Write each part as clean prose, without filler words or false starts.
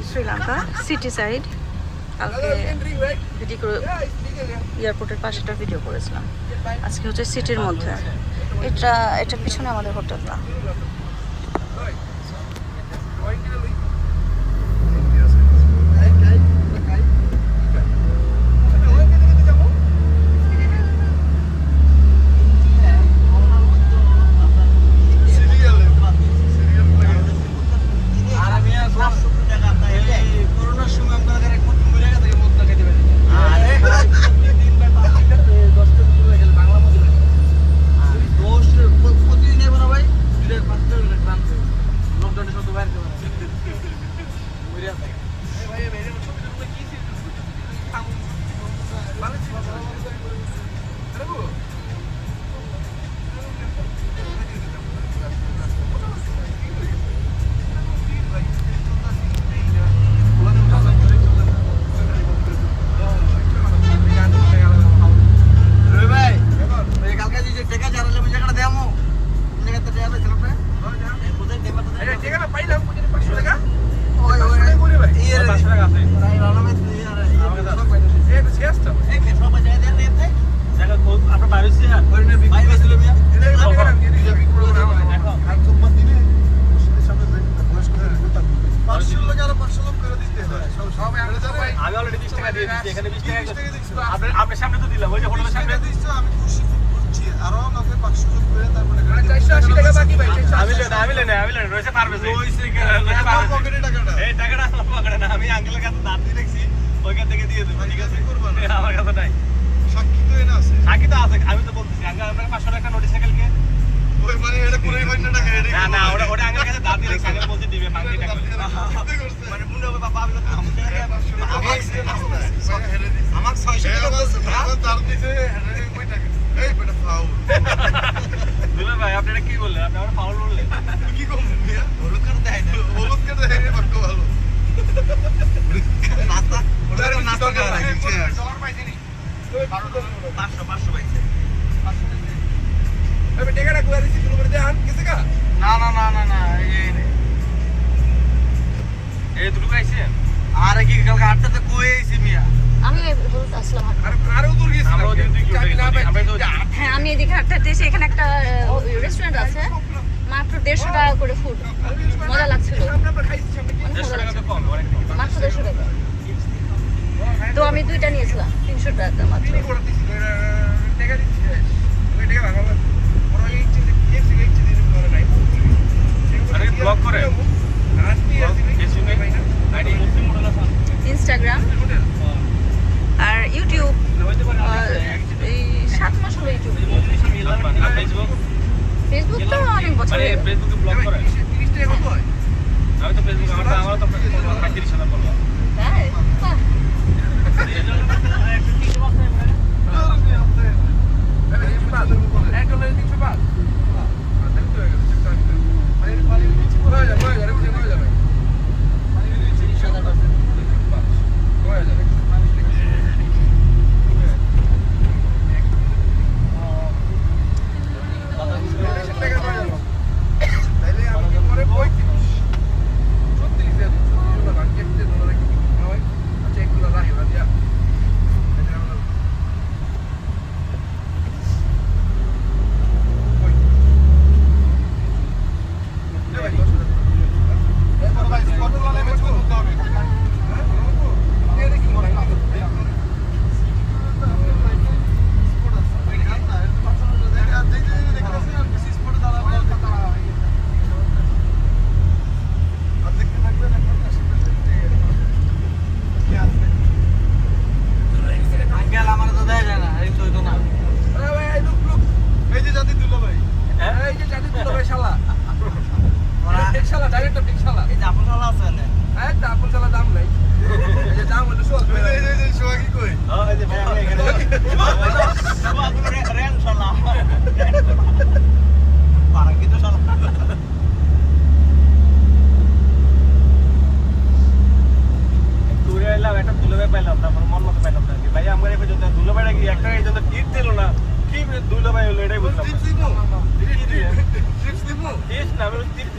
Sri Lanka city side. কালকে video করে এয়ারপোর্টের পাশেটা ভিডিও করেছিলাম। আজকে হচ্ছে সিটির মধ্যে। এটা পিছনে আমাদের হোটেলটা। আমি এদিকে হাঁটতে এসে এখানে একটা রেস্টুরেন্ট আছে, মাত্র 150 টাকা করে ফুড। মজা লাগছিল, মাত্র 150 টাকা। তো আমি 2টা নিয়েছিলাম 300 টাকা মাত্র। ইনস্টাগ্রাম আর ইউটিউব, এই 7 মাস হলো ইউটিউব। ফেসবুক তো অনেক বছর। ফেসবুকে ব্লগ করে 30 টাকা কত হয়? আমি তো ফেসবুক আমার তো 35,000 ফলোয়ার। হ্যাঁ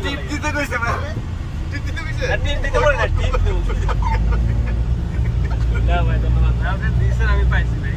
টিপ দিতে কইছে ভাই টিপ দিতে কইছে আমি পাইছি ভাই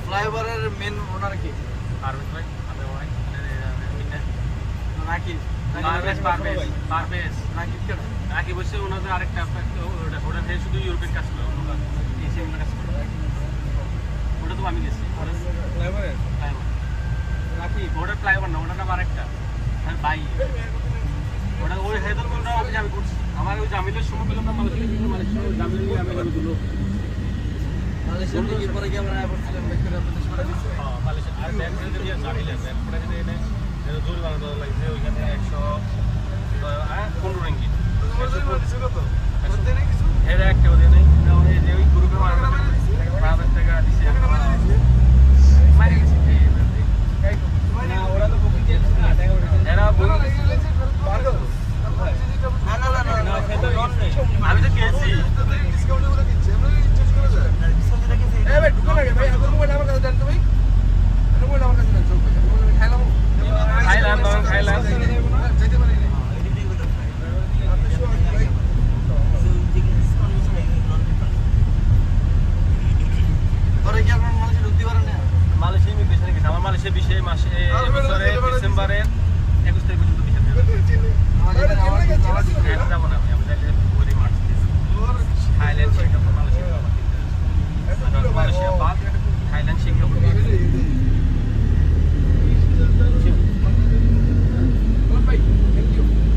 ফ্লাইওভারের মেন ওনার কি পারভেজ ভাই আমি ভাই নাকি পারভেজ নাকি বসে ওনাদের আরেকটা ওটা থেকে শুধু ইউরোপিয়ান কাজ করে অন্য কাজ এশিয়ান কাজ করে ওটা তো আমি গেছি ফ্লাইওভারের নাকি ওটা ফ্লাইওভার না ওটা নাম আরেকটা আমি ভাই ওটা ওই হেদল কোনটা আমি করছি আমার ওই জামিলের সময় পেলাম না মালয়েশিয়া জামিল নিয়ে আমি দিল মালয়েশিয়ার দিকে পরে গিয়ে আমরা পড়ছিলাম ব্যাকটেরিয়া প্রদেশ করে দিচ্ছে মালয়েশিয়া আর ব্যাগ করে দিয়ে জামিল ব্যাগ করে দিয়ে এনে জোর বানাতে লাগছে ওইখানে 115 রিঙ্গিত এর একটা ওদের নেই যে ওই গ্রুপে মারা 5,000 টাকা দিছে মারি গেছে ওরা তো বুকিং দিয়েছে না টাকা উঠেছে এরা আমি তো গেছি মালয়েশিয়া ইমিগ্রেশনে গেছি আমার মালয়েশিয়া 20 মাসে ডিসেম্বরের 21 তারিখ পর্যন্ত ভিসা যাবো না আমি February March Thailand Singapore Malaysia বাদ থাইল্যান্ড সিঙ্গাপুর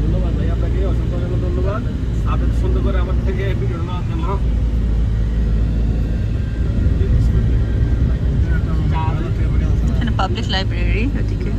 ধন্যবাদ ভাই আপনাকে অসংখ্য ধন্যবাদ আপনি সুন্দর করে আমার থেকে ভিডিও নেওয়ার জন্য এখানে পাবলিক লাইব্রেরি ওদিকে